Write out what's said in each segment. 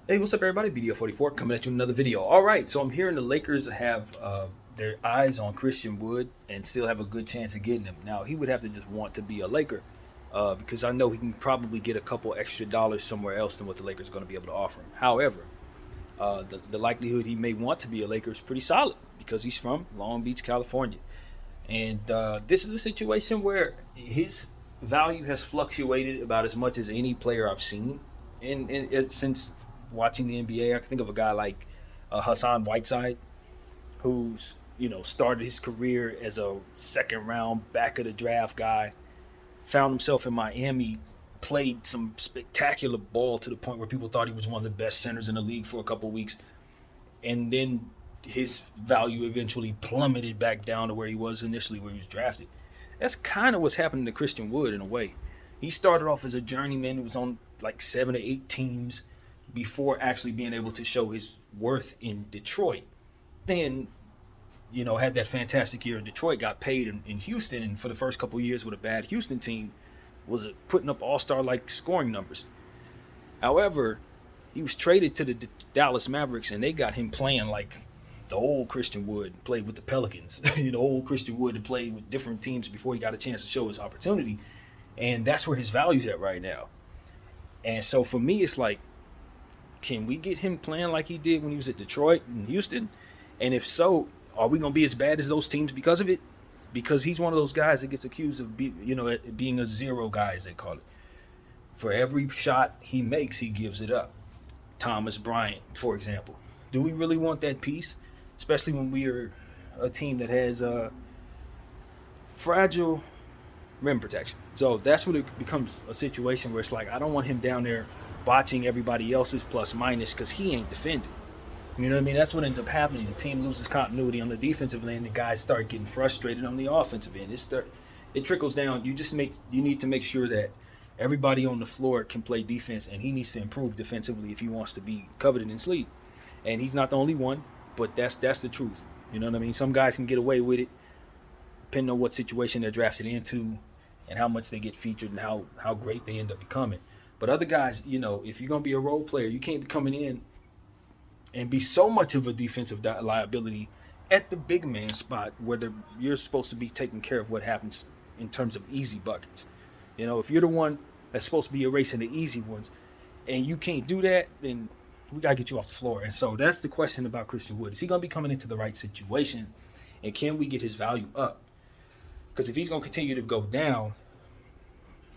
Hey, what's up, everybody? BDO44 coming at you with another video. All right, so I'm hearing the Lakers have their eyes on Christian Wood and still have a good chance of getting him. Now, he would have to just want to be a Laker because I know he can probably get a couple extra dollars somewhere else than what the Lakers are going to be able to offer him. However, the likelihood he may want to be a Laker is pretty solid because he's from Long Beach, California. And this is a situation where his value has fluctuated about as much as any player I've seen since watching the NBA. I can think of a guy like Hassan Whiteside, who's started his career as a second round back of the draft guy, found himself in Miami, played some spectacular ball to the point where people thought he was one of the best centers in the league for a couple of weeks, and then his value eventually plummeted back down to where he was initially, where he was drafted. That's kind of what's happening to Christian Wood in a way. He started off as a journeyman who was on like 7 or 8 teams before actually being able to show his worth in Detroit. Then, had that fantastic year in Detroit, got paid in Houston, and for the first couple of years with a bad Houston team, was putting up all-star like scoring numbers. However, he was traded to the Dallas Mavericks, and they got him playing like the old Christian Wood, played with the Pelicans. Old Christian Wood had played with different teams before he got a chance to show his opportunity, and that's where his value's at right now. And so for me, it's like, can we get him playing like he did when he was at Detroit and Houston? And if so, are we going to be as bad as those teams because of it? Because he's one of those guys that gets accused of being a zero guy, as they call it. For every shot he makes, he gives it up. Thomas Bryant, for example. Do we really want that piece? Especially when we are a team that has fragile rim protection. So that's when it becomes a situation where it's like, I don't want him down there botching everybody else's plus minus because he ain't defending. You know what I mean? That's what ends up happening. The team loses continuity on the defensive end. The guys start getting frustrated on the offensive end. It trickles down. You need to make sure that everybody on the floor can play defense, and he needs to improve defensively if he wants to be coveted in sleep. And he's not the only one, but that's the truth. You know what I mean? Some guys can get away with it, depending on what situation they're drafted into, and how much they get featured, and how great they end up becoming. But other guys, if you're gonna be a role player, you can't be coming in and be so much of a defensive liability at the big man spot where you're supposed to be taking care of what happens in terms of easy buckets. If you're the one that's supposed to be erasing the easy ones and you can't do that, then we got to get you off the floor. And so that's the question about Christian Wood. Is he going to be coming into the right situation? And can we get his value up? Because if he's going to continue to go down,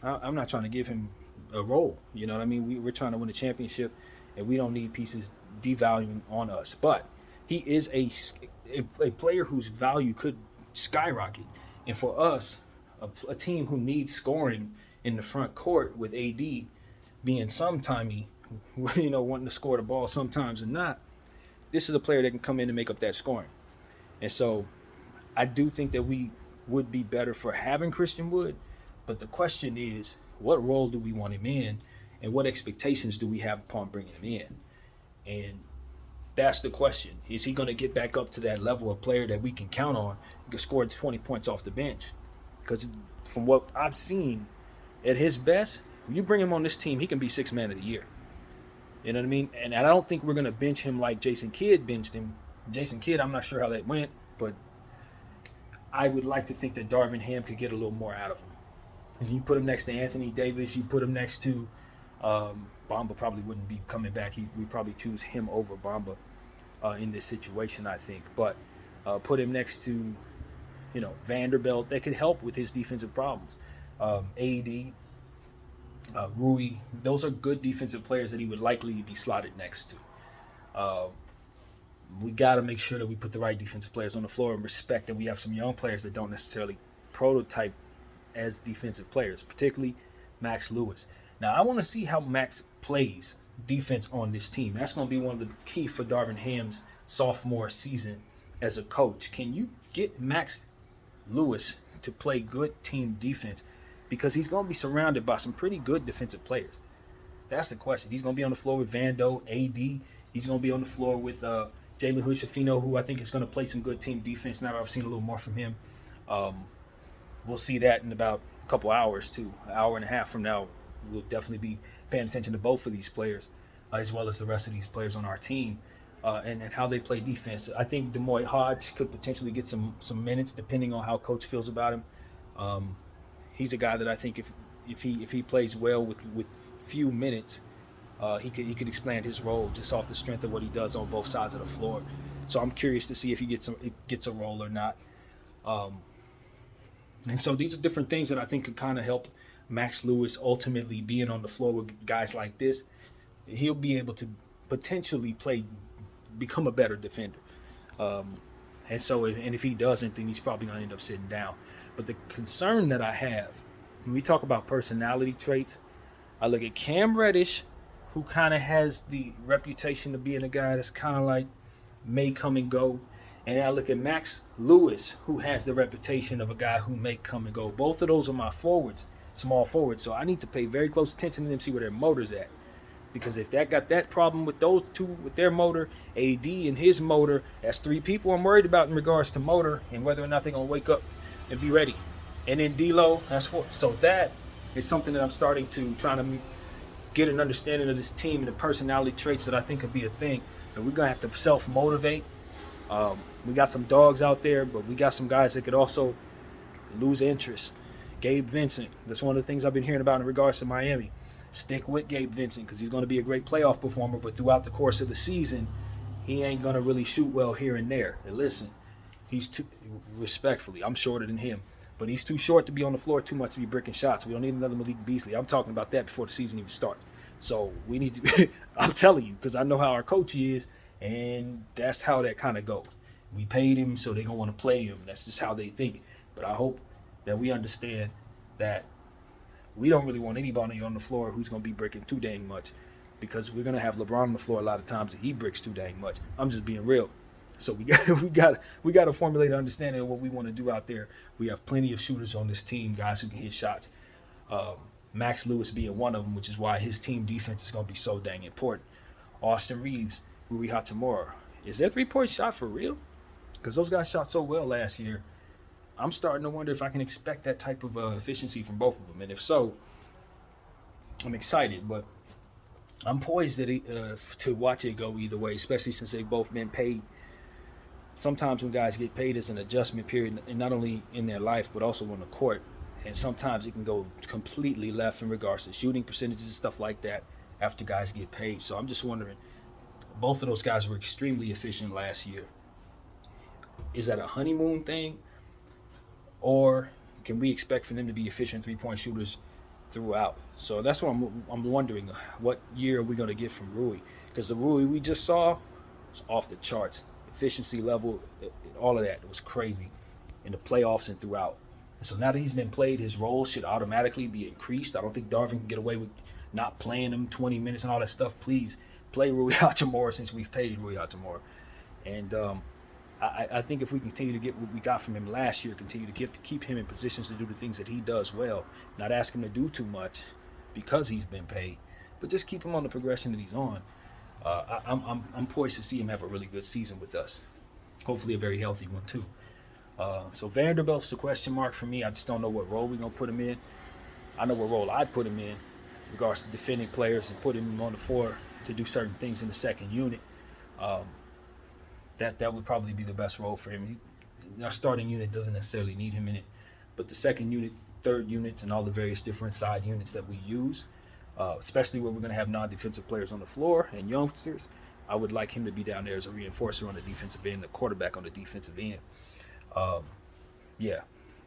I'm not trying to give him a role. You know what I mean? We're trying to win a championship, and we don't need pieces devaluing on us. But he is a player whose value could skyrocket. And for us, a team who needs scoring in the front court with AD being sometimey, wanting to score the ball sometimes and not, this is a player that can come in and make up that scoring. And so I do think that we would be better for having Christian Wood. But the question is, what role do we want him in, and what expectations do we have upon bringing him in? And that's the question. Is he going to get back up to that level of player that we can count on and can score 20 points off the bench? Because from what I've seen, at his best, when you bring him on this team, he can be sixth man of the year. You know what I mean? And I don't think we're going to bench him like Jason Kidd benched him. Jason Kidd, I'm not sure how that went, but I would like to think that Darvin Ham could get a little more out of him. And you put him next to Anthony Davis, you put him next to Bamba probably wouldn't be coming back. We probably choose him over Bamba in this situation, I think. But put him next to, Vanderbilt. That could help with his defensive problems. AD, Rui, those are good defensive players that he would likely be slotted next to. We got to make sure that we put the right defensive players on the floor and respect that we have some young players that don't necessarily prototype as defensive players, particularly Max Lewis. Now, I want to see how Max plays defense on this team. That's going to be one of the key for Darvin Ham's sophomore season as a coach. Can you get Max Lewis to play good team defense? Because he's going to be surrounded by some pretty good defensive players. That's the question. He's going to be on the floor with Vando, AD. He's going to be on the floor with Jalen Hood-Schifino, who I think is going to play some good team defense. Now I've seen a little more from him. We'll see that in about a couple hours, too. An hour and a half from now, we'll definitely be paying attention to both of these players. as well as the rest of these players on our team, and how they play defense. I think Demoy Hodge could potentially get some minutes depending on how coach feels about him. He's a guy that I think if he plays well with few minutes, he could expand his role just off the strength of what he does on both sides of the floor. So I'm curious to see if he gets a role or not. And so these are different things that I think could kind of help Max Lewis ultimately being on the floor with guys like this. He'll be able to potentially become a better defender. And so, and if he doesn't, then he's probably going to end up sitting down. But the concern that I have, when we talk about personality traits, I look at Cam Reddish, who kind of has the reputation of being a guy that's kind of like may come and go. And I look at Max Lewis, who has the reputation of a guy who may come and go. Both of those are my forwards, small forwards. So I need to pay very close attention to them, see where their motor's at. Because if that got that problem with those two, with their motor, AD and his motor, that's three people I'm worried about in regards to motor and whether or not they're going to wake up and be ready. And then D'Lo, that's four. So that is something that I'm starting to trying to get an understanding of this team and the personality traits that I think could be a thing. And we're going to have to self-motivate. We got some dogs out there, but we got some guys that could also lose interest. Gabe Vincent, that's one of the things I've been hearing about in regards to Miami. Stick with Gabe Vincent because he's going to be a great playoff performer, but throughout the course of the season, he ain't going to really shoot well here and there. And listen, he's too, respectfully, I'm shorter than him, but he's too short to be on the floor too much to be bricking shots. We don't need another Malik Beasley. I'm talking about that before the season even starts. So we need to, I'm telling you, because I know how our coach is, and that's how that kind of goes. We paid him, so they're going to want to play him. That's just how they think. But I hope that we understand that we don't really want anybody on the floor who's going to be bricking too dang much, because we're going to have LeBron on the floor a lot of times and he bricks too dang much. I'm just being real. So we got to formulate an understanding of what we want to do out there. We have plenty of shooters on this team, guys who can hit shots. Max Lewis being one of them, which is why his team defense is going to be so dang important. Austin Reeves, Rui Hachimura. Is that three-point shot for real? Because those guys shot so well last year. I'm starting to wonder if I can expect that type of efficiency from both of them. And if so, I'm excited. But I'm poised to watch it go either way, especially since they've both been paid. Sometimes when guys get paid, it's an adjustment period, and not only in their life, but also on the court. And sometimes it can go completely left in regards to shooting percentages and stuff like that after guys get paid. So I'm just wondering, both of those guys were extremely efficient last year. Is that a honeymoon thing? Or can we expect for them to be efficient three-point shooters throughout? So that's what I'm wondering. What year are we going to get from Rui? Because the Rui we just saw was off the charts. Efficiency level, all of that. It was crazy in the playoffs and throughout. And so now that he's been played, his role should automatically be increased. I don't think Darvin can get away with not playing him 20 minutes and all that stuff. Please play Rui Hachimura since we've paid Rui Hachimura. And I think if we continue to get what we got from him last year, continue to keep him in positions to do the things that he does well, not ask him to do too much because he's been paid, but just keep him on the progression that he's on. I'm poised to see him have a really good season with us. Hopefully a very healthy one too. So Vanderbilt's a question mark for me. I just don't know what role we're going to put him in. I know what role I'd put him in regards to defending players and putting him on the floor to do certain things in the second unit. That would probably be the best role for him. Our starting unit doesn't necessarily need him in it, but the second unit, third units, and all the various different side units that we use, especially where we're going to have non-defensive players on the floor and youngsters, I would like him to be down there as a reinforcer on the defensive end, the quarterback on the defensive end.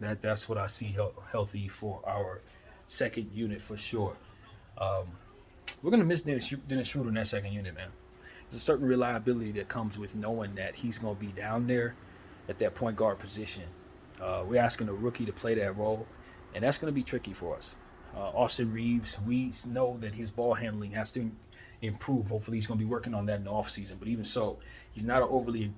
That's what I see healthy for our second unit for sure. We're going to miss Dennis Schroeder in that second unit, man. There's a certain reliability that comes with knowing that he's going to be down there at that point guard position. We're asking a rookie to play that role, and that's going to be tricky for us. Austin Reeves, we know that his ball handling has to improve. Hopefully he's going to be working on that in the offseason, but even so, he's not an overly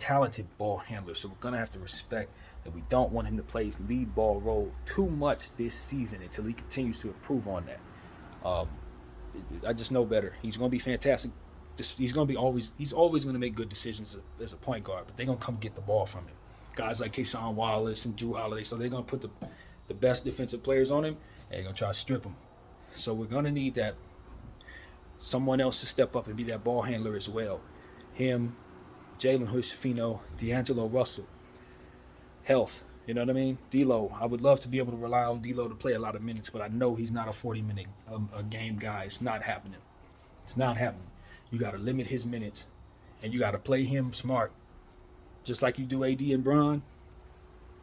talented ball handler, so we're going to have to respect that we don't want him to play his lead ball role too much this season until he continues to improve on that. I just know better. He's going to be fantastic. He's always going to make good decisions as a point guard, but they're going to come get the ball from him. Guys like Cason Wallace and Drew Holiday, so they're going to put the best defensive players on him, and they're going to try to strip him. So we're going to need that someone else to step up and be that ball handler as well. Him, Jalen Hood-Schifino, D'Angelo Russell. Health, you know what I mean? D'Lo, I would love to be able to rely on D'Lo to play a lot of minutes, but I know he's not a 40-minute a game guy. It's not happening. It's not happening. You got to limit his minutes, and you got to play him smart, just like you do AD and Bron.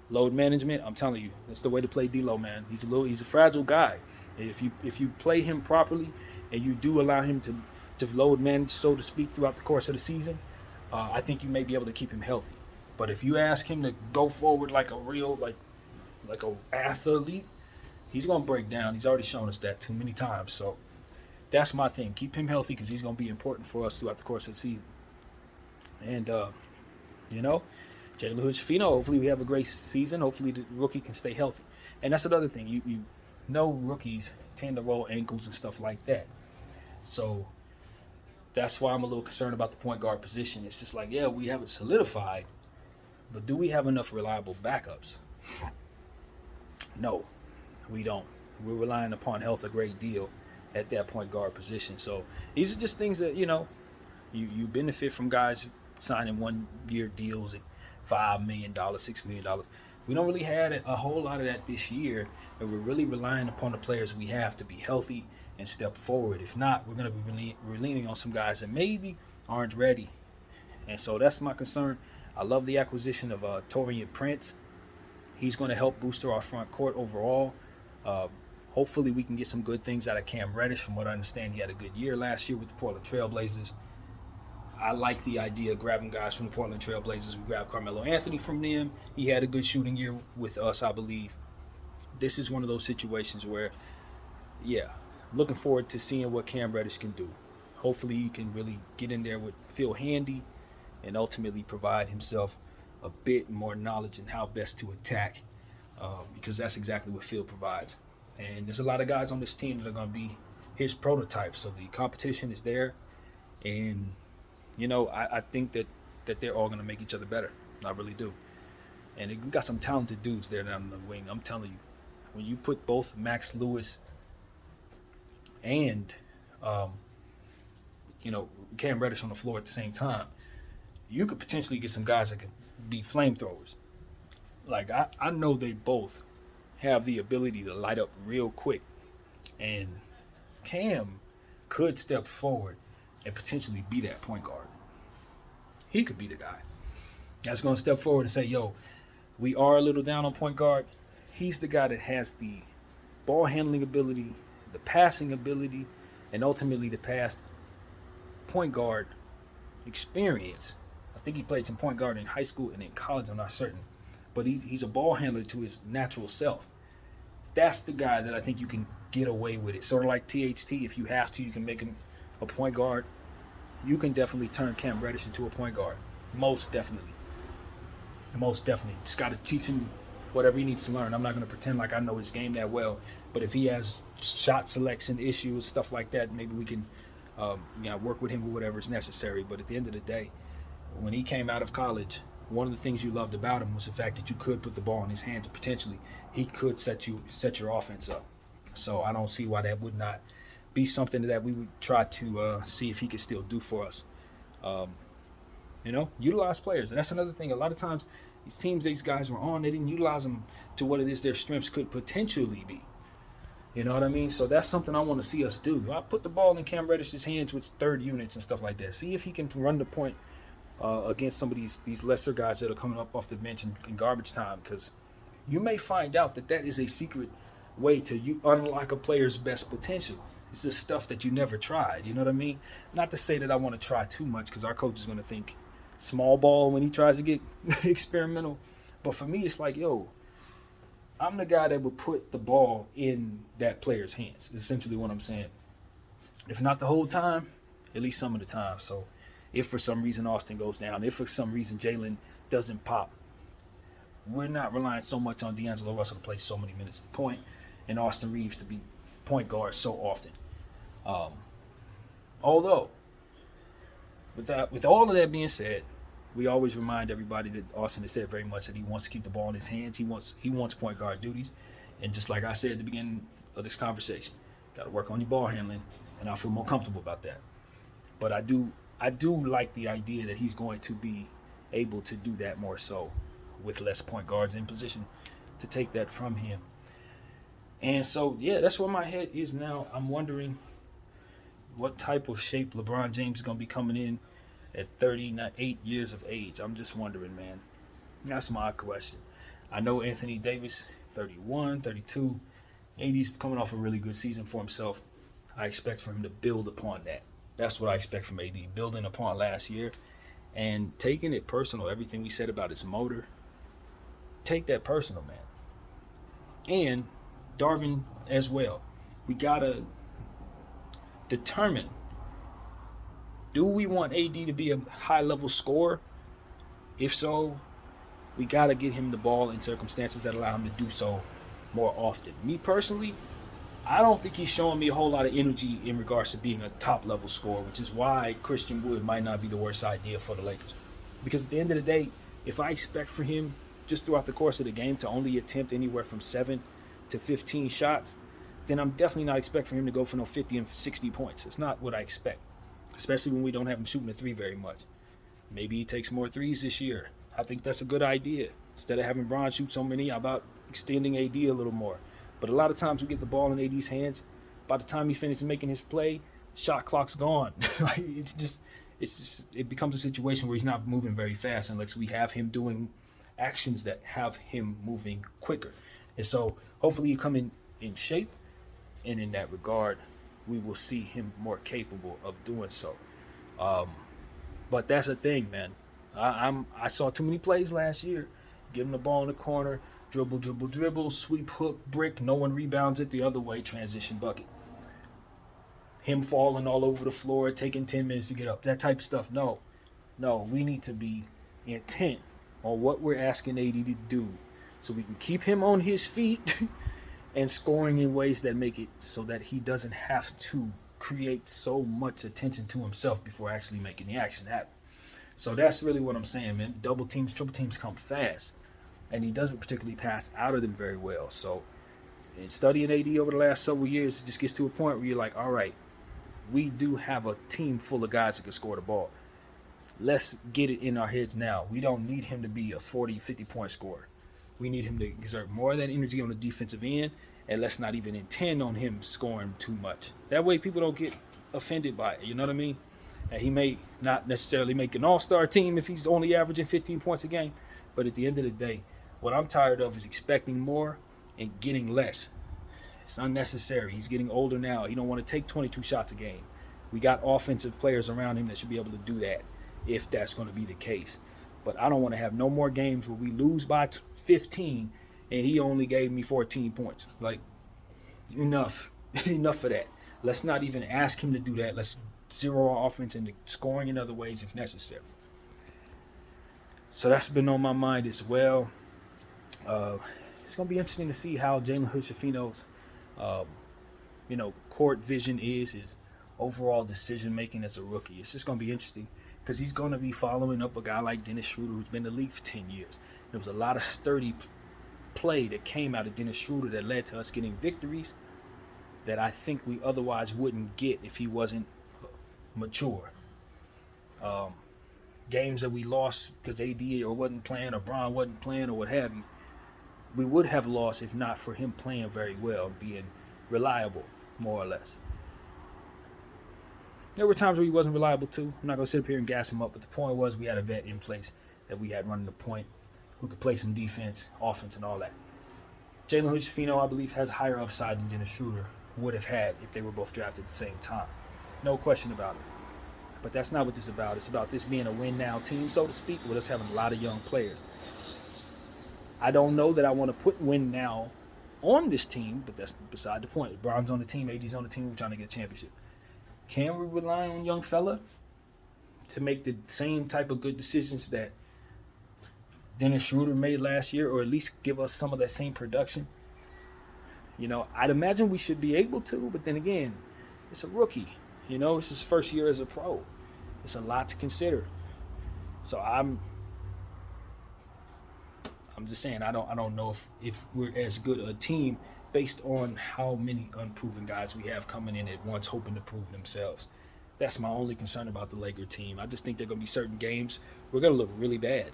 Load management, I'm telling you, that's the way to play D'Lo, man. He's a fragile guy. If you play him properly, and you do allow him to load manage, so to speak, throughout the course of the season, I think you may be able to keep him healthy. But if you ask him to go forward like a real like a athlete, he's gonna break down. He's already shown us that too many times. So that's my thing. Keep him healthy because he's gonna be important for us throughout the course of the season. And you know, Jalen Hood-Schifino, hopefully we have a great season. Hopefully the rookie can stay healthy. And that's another thing. You know rookies tend to roll ankles and stuff like that. So that's why I'm a little concerned about the point guard position. It's just like, yeah, we have it solidified, but do we have enough reliable backups? No, we don't. We're relying upon health a great deal at that point guard position. So these are just things that, you you benefit from guys signing 1-year deals at $5 million, $6 million. We don't really have a whole lot of that this year, and we're really relying upon the players we have to be healthy and step forward. If not, we're going to be leaning on some guys that maybe aren't ready. And so that's my concern. I love the acquisition of Taurean Prince. He's going to help booster our front court overall. Hopefully we can get some good things out of Cam Reddish. From what I understand, he had a good year last year with the Portland Trail Blazers. I like the idea of grabbing guys from the Portland Trail Blazers. We grabbed Carmelo Anthony from them. He had a good shooting year with us, I believe. This is one of those situations where, yeah, looking forward to seeing what Cam Reddish can do. Hopefully he can really get in there with Phil Handy and ultimately provide himself a bit more knowledge in how best to attack, because that's exactly what Phil provides. And there's a lot of guys on this team that are going to be his prototype. So the competition is there. And, I think that they're all going to make each other better. I really do. And we got some talented dudes there down the wing. I'm telling you, when you put both Max Lewis and, Cam Reddish on the floor at the same time, you could potentially get some guys that could be flamethrowers. Like, I know they both have the ability to light up real quick. And Cam could step forward and potentially be that point guard. He could be the guy that's going to step forward and say, yo, we are a little down on point guard. He's the guy that has the ball handling ability, the passing ability, and ultimately the past point guard experience. I think he played some point guard in high school and in college, I'm not certain. But he's a ball handler to his natural self. That's the guy that I think you can get away with it. Sort of like THT, if you have to, you can make him a point guard. You can definitely turn Cam Reddish into a point guard. Most definitely. Most definitely. Just got to teach him whatever he needs to learn. I'm not going to pretend like I know his game that well. But if he has shot selection issues, stuff like that, maybe we can work with him or whatever is necessary. But at the end of the day, when he came out of college, one of the things you loved about him was the fact that you could put the ball in his hands and potentially he could set your offense up. So I don't see why that would not be something that we would try to see if he could still do for us. Utilize players. And that's another thing. A lot of times these teams these guys were on, they didn't utilize them to what it is their strengths could potentially be. You know what I mean? So that's something I want to see us do. I put the ball in Cam Reddish's hands with third units and stuff like that. See if he can run the point against some of these lesser guys that are coming up off the bench in garbage time, because you may find out that is a secret way to unlock a player's best potential. It's just stuff that you never tried. You know what I mean? Not to say that I want to try too much, because our coach is going to think small ball when he tries to get experimental. But for me, it's like, yo, I'm the guy that would put the ball in that player's hands. Is essentially what I'm saying. If not the whole time, at least some of the time. So if for some reason Austin goes down, if for some reason Jalen doesn't pop, we're not relying so much on D'Angelo Russell to play so many minutes at the point and Austin Reeves to be point guard so often. Although, with all of that being said, we always remind everybody that Austin has said very much that he wants to keep the ball in his hands. He wants point guard duties. And just like I said at the beginning of this conversation, got to work on your ball handling. and I feel more comfortable about that. But I do like the idea that he's going to be able to do that more so with less point guards in position to take that from him. And so, yeah, that's where my head is now. I'm wondering what type of shape LeBron James is going to be coming in at 38 years of age. I'm just wondering, man. That's my question. I know Anthony Davis, 31, 32. AD's coming off a really good season for himself. I expect for him to build upon that. That's what I expect from AD, building upon last year and taking it personal. Everything we said about his motor, take that personal, man. And Darvin as well. We got to determine, do we want AD to be a high-level scorer? If so, we got to get him the ball in circumstances that allow him to do so more often. Me personally, I don't think he's showing me a whole lot of energy in regards to being a top-level scorer, which is why Christian Wood might not be the worst idea for the Lakers. Because at the end of the day, if I expect for him just throughout the course of the game to only attempt anywhere from 7 to 15 shots, then I'm definitely not expecting for him to go for no 50 and 60 points. It's not what I expect, especially when we don't have him shooting a three very much. Maybe he takes more threes this year. I think that's a good idea. Instead of having Bron shoot so many, how about extending AD a little more? But a lot of times we get the ball in AD's hands. By the time he finishes making his play, the shot clock's gone. It becomes a situation where he's not moving very fast unless we have him doing actions that have him moving quicker. And so hopefully he come in shape, and in that regard, we will see him more capable of doing so. But that's the thing, man. I saw too many plays last year. Give him the ball in the corner, dribble, sweep, hook, brick. No one rebounds it the other way, transition bucket. Him falling all over the floor, taking 10 minutes to get up. That type of stuff. No, we need to be intent on what we're asking AD to do so we can keep him on his feet and scoring in ways that make it so that he doesn't have to create so much attention to himself before actually making the action happen. So that's really what I'm saying, man. Double teams, triple teams come fast, and he doesn't particularly pass out of them very well. So in studying AD over the last several years, it just gets to a point where you're like, all right, we do have a team full of guys that can score the ball. Let's get it in our heads now. We don't need him to be a 40, 50-point scorer. We need him to exert more of that energy on the defensive end, and let's not even intend on him scoring too much. That way people don't get offended by it, you know what I mean? And he may not necessarily make an all-star team if he's only averaging 15 points a game, but at the end of the day, what I'm tired of is expecting more and getting less. It's unnecessary. He's getting older now. He don't want to take 22 shots a game. We got offensive players around him that should be able to do that if that's going to be the case. But I don't want to have no more games where we lose by 15 and he only gave me 14 points. Like, enough. Enough of that. Let's not even ask him to do that. Let's zero our offense into scoring in other ways if necessary. So that's been on my mind as well. It's going to be interesting to see how Jalen Hood-Schifino's court vision is, his overall decision making as a rookie. It's just going to be interesting because he's going to be following up a guy like Dennis Schroeder, who's been in the league for 10 years. There was a lot of sturdy play that came out of Dennis Schroeder that led to us getting victories that I think we otherwise wouldn't get if he wasn't mature. Games that we lost because AD or wasn't playing or Bron wasn't playing or what have you, we would have lost if not for him playing very well, being reliable, more or less. There were times where he wasn't reliable too. I'm not going to sit up here and gas him up, but the point was we had a vet in place that we had running the point who could play some defense, offense, and all that. Jalen Hood-Schifino, I believe, has higher upside than Dennis Schroeder would have had if they were both drafted at the same time. No question about it. But that's not what this is about. It's about this being a win-now team, so to speak, with us having a lot of young players. I don't know that I want to put win now on this team, but that's beside the point. Bron's on the team, AD's on the team, we're trying to get a championship. Can we rely on young fella to make the same type of good decisions that Dennis Schroeder made last year, or at least give us some of that same production? I'd imagine we should be able to, but then again, it's a rookie. It's his first year as a pro. It's a lot to consider. So I'm just saying I don't know if we're as good a team based on how many unproven guys we have coming in at once, hoping to prove themselves. That's my only concern about the Laker team. I just think there are going to be certain games we're going to look really bad,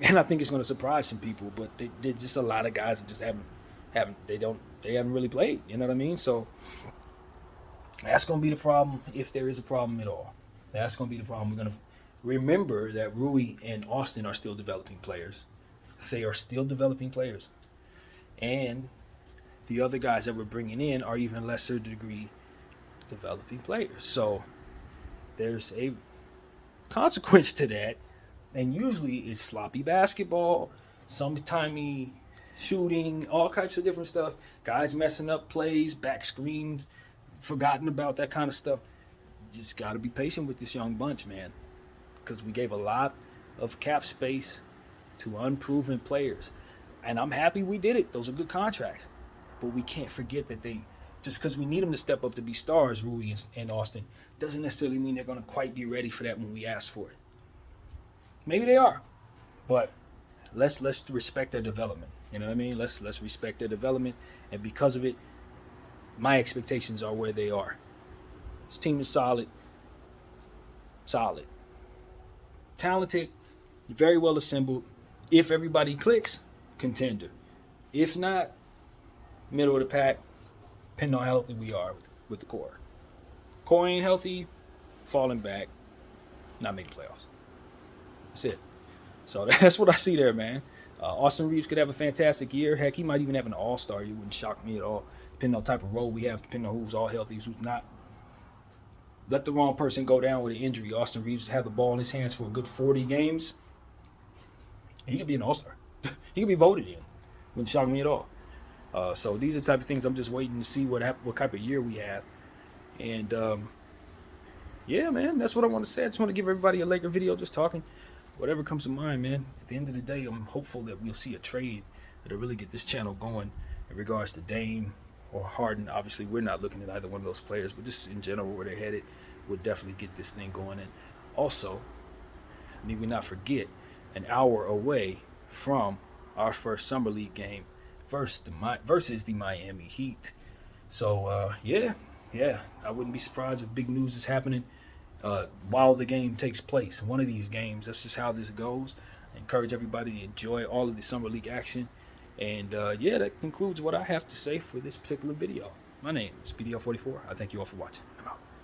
and I think it's going to surprise some people. But there's just a lot of guys that just haven't really played. You know what I mean? So that's going to be the problem, if there is a problem at all. That's going to be the problem. We're going to remember that Rui and Austin are still developing players. They are still developing players, and the other guys that we're bringing in are even lesser degree developing players. So there's a consequence to that, and usually it's sloppy basketball, sometimey shooting, all types of different stuff. Guys messing up plays, back screens, forgotten about that kind of stuff. Just got to be patient with this young bunch, man, because we gave a lot of cap space to unproven players, and I'm happy we did it. Those are good contracts, but we can't forget that just because we need them to step up to be stars, Rui and Austin, doesn't necessarily mean they're going to quite be ready for that when we ask for it. Maybe they are, but let's respect their development. You know what I mean? Let's respect their development, and because of it, my expectations are where they are. This team is solid, talented, very well assembled. If everybody clicks, contender. If not, middle of the pack, depending on how healthy we are with the core. Core ain't healthy, falling back, not making playoffs. That's it. So that's what I see there, man. Austin Reeves could have a fantastic year. Heck, he might even have an all-star year. It wouldn't shock me at all, depending on the type of role we have, depending on who's all healthy, who's not. Let the wrong person go down with an injury. Austin Reeves have the ball in his hands for a good 40 games. He could be an all-star. He could be voted in. Wouldn't shock me at all. So these are the type of things I'm just waiting to see what type of year we have. And, yeah, man, that's what I want to say. I just want to give everybody a Laker video just talking. Whatever comes to mind, man. At the end of the day, I'm hopeful that we'll see a trade that'll really get this channel going in regards to Dame or Harden. Obviously, we're not looking at either one of those players, but just in general, where they're headed would definitely get this thing going. And also, need we not forget, an hour away from our first Summer League game versus the Miami Heat. So, yeah, I wouldn't be surprised if big news is happening while the game takes place. One of these games, that's just how this goes. I encourage everybody to enjoy all of the Summer League action. And, yeah, that concludes what I have to say for this particular video. My name is BDL44. I thank you all for watching.